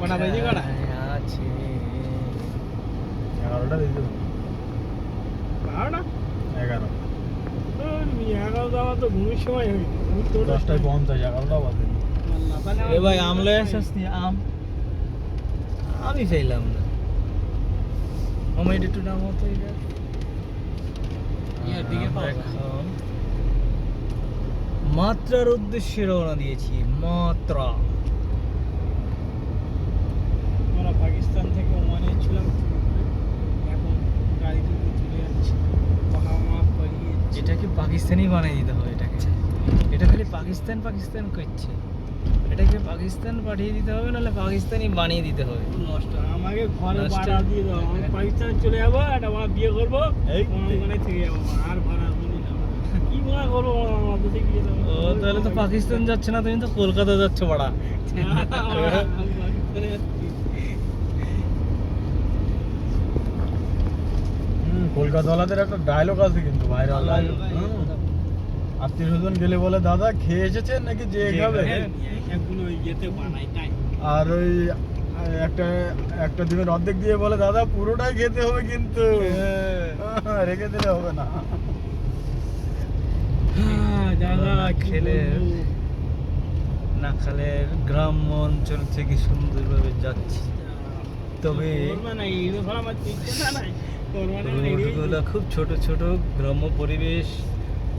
কটা বাজে কটা আছে 11টা বেজে গেল। 12টা 11 11টা আমার তো ঘুমের সময় হয়নি 10টায় 50 11টা বাজে। এ ভাই আমলে সস্তি আম আমি ফেললাম না আমি একটু নাম হতো এটা ইয়ার দিকে আমরা পাবো। এখন মাত্রার উদ্দেশ্যে রওনা দিয়েছি মাত্রা আমরা পাকিস্তান থেকে ওমানে ছিলাম এখন গাড়িতে করে চলে যাচ্ছি মহামা করিয়ে এটাকে পাকিস্তানি বানিয়ে দিতে হবে এটাকে এটা খালি পাকিস্তান পাকিস্তান করছে এটাকে পাকিস্তান পাঠিয়ে দিতে হবে নাহলে পাকিস্তানি বানিয়ে দিতে হবে নষ্ট আমাকে ঘরে নষ্ট। ভাড়া দিয়ে দাও আমি পাকিস্তানে চলে যাবো একটা আমার বিয়ে করবো এই ওখানে থেকে যাবো আর ভাড়া আমি যাবো কি মনে করবো আমার দেশে গিয়ে যাবো ও তাহলে তো পাকিস্তান যাচ্ছে না তুমি তো কলকাতা যাচ্ছ বাড়া আমি পাকিস্তানে যাচ্ছি কলকাতাওয়ালাদের একটা ডায়লগ আছে কিন্তু ভাইরাল ডায়লগ। আত্মীয় স্বজন গেলে বলে দাদা খেয়ে এসেছেন নাকি যে খাবে? এগুলো ইয়েতে বানাই তাই আর ওই একটা একটা দিনের অর্ধেক দিয়ে বলে দাদা পুরোটাই খেতে হবে কিন্তু রেখে দিলে হবে না। দাদা খেলে নাখালের গ্রাম্য অঞ্চল থেকে সুন্দরভাবে যাচ্ছি তবে রোডগুলো খুব ছোট ছোট গ্রাম্য পরিবেশ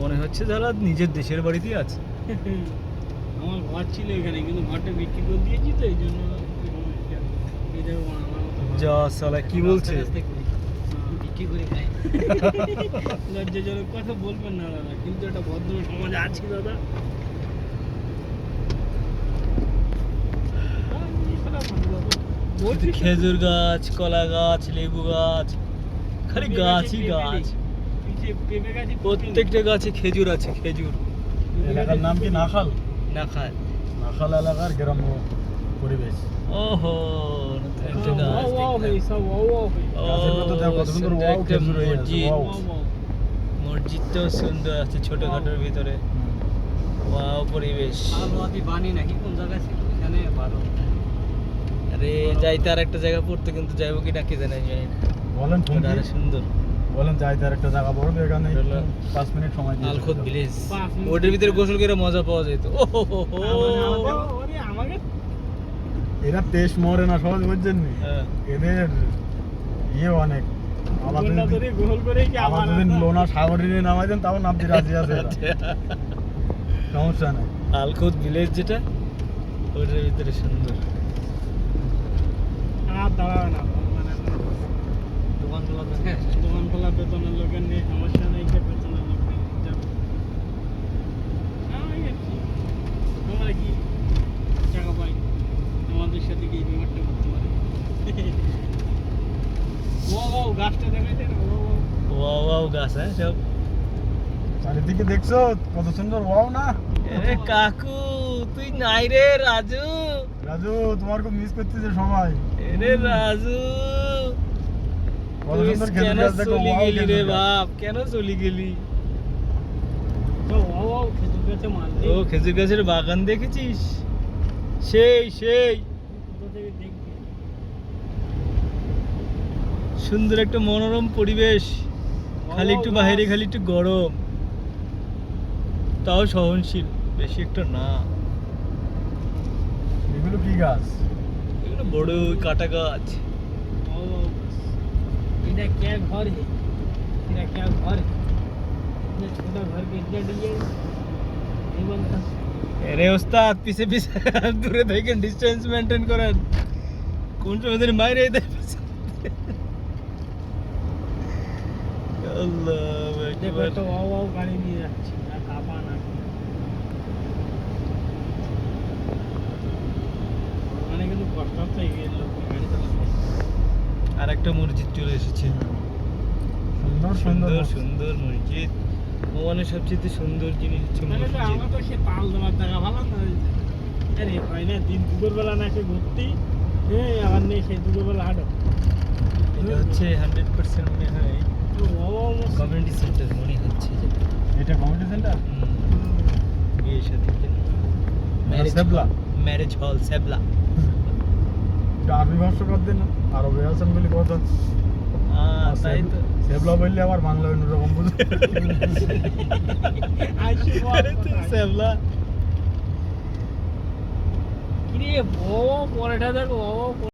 মনে হচ্ছে যারা নিজের দেশের বাড়িতেই আছে আমার ঘর ছিল এখানে কিন্তু ঘরটা বিক্রি করে দিয়েছি তো এই জন্য যা সালা কি বলছে বিক্রি করে খাই লজ্জাজনক কথা বলবেন না দাদা কিন্তু একটা ভদ্র সমাজ আছে দাদা খেজুর গাছ কলা গাছ লেবু গাছ খালি গাছই গাছ পেঁপে গাছে প্রত্যেকটা গাছে খেজুর আছে খেজুর এলাকার নাম কি নাখাল? নাখাল নাখাল এলাকার গ্রাম্য পরিবেশ। ওহো একটা গাছ দেখলাম। গাছের মধ্যে দেখো কত সুন্দর সুন্দর ওয়াও একটা খেজুর হয়ে আছে, মসজিদ। ওয়াও। মসজিদটাও সুন্দর আছে ছোটখাটোর ভিতরে ওয়াও পরিবেশ বানি নাকি কোন জায়গায় ছিল এখানে ভালো আরে যাইতে আর একটা জায়গা পড়তে কিন্তু যাইবো কি না কি জানি আমি জানি না। বলেন ফোন ওটা আরো সুন্দর বলেন যাইতে আর একটা জায়গা পড়বে এখানে এটা হলো 5 মিনিট সময় দিয়ে আলখোদ চলে যাবো। Village 5 minute. ওটার ভিতরে গোসল করে মজা পাওয়া যেত ও হো হো হো। আমাকে এরা তেজ মরে না সহজ বুঝছেন নি? হ্যাঁ। এদের ইয়ে অনেক আবার গোলটা যদি ধরে গোল করে কি আবার আমার যদি লোনা সাগরে নামাই দেন তাও নামতে রাজি আছে এরা। সমস্যা নেই। আলখোদ ভিলেজ যেটা ওটার ভিতরে সুন্দর আর দাঁড়াবে না মানে দোকান খোলা বেতনের লোকের নেই সমস্যা নেই কে বেতনের লোক নেই যাবে এই আর কি। আমরা কি টাকা পাই আমাদের সাথে কি এই ব্যাপারটা করতে পারে ও গাছটা দেখাইতে না ওয়াও ওয়াও গাছ হ্যাঁ সব চারিদিকে দেখছো কত সুন্দর ওয়াও না? এ কাকু তুই নাই রে রাজু রাজু তোমার খুব মিস করতেছে সবাই। এরে রাজু কত তুই সুন্দর খেজুর কেন গাছ দেখো, চলি ওয়াও গেলি রে খেজুর গাছ। বাপ কেন চলি গেলি তো ও খেজুর গাছে মারলে ও খেজুর গাছের বাগান দেখেছিস সেই সেই কোথা থেকে দেখবি সুন্দর একটা মনোরম পরিবেশ খালি একটু বাইরে খালি একটু গরম তাও সহনশীল বেশি একটা না এগুলো কি গাছ? এগুলো বড় কাটা গাছ ओ इधर क्या घर है इधर क्या घर है इतना छोटा घर के इतना डीजे नहीं बनता আরে ওস্তাদ পিছে পিছে দূরে থেকে ডিসটেন্স মেইনটেইন করেন কোন সময় ধরে মাইরে দেয় আল্লাহ देखो আকবার तो वाओ वाओ गाड़ी नहीं रखी ना कापा ना মানে কিন্তু কষ্ট হচ্ছে এই লোক গাড়ি চালাতে আর একটা মসজিদ চলে এসেছে সুন্দর সুন্দর সুন্দর সুন্দর মসজিদ ওমানের সবচেয়ে সুন্দর জিনিস হচ্ছে মানে তো মসজিদ আমার তো সে তাল দেওয়ার জায়গা ভালো না আরে হয় না দিন দুপুর বেলা না সে ঘুরতি হ্যাঁ আবার নেই সেই দুপুর বেলা হাঁটো এটা হচ্ছে 100% মনে হয় তো বাবা কমিউনিটি সেন্টার মনে হচ্ছে যেটা এটা কমিউনিটি সেন্টার? বিয়ে শাদীর জন্য সেবলা? ম্যারেজ হল সেবলা এটা আরবি ভাষ্যকার দিন আরবে আছেন বলে কথা তাই তো সেবলা বললে আবার বাংলা অন্যরকম বুঝে আইসি বল সেবলা কিরে ও পরেটা দেখো ও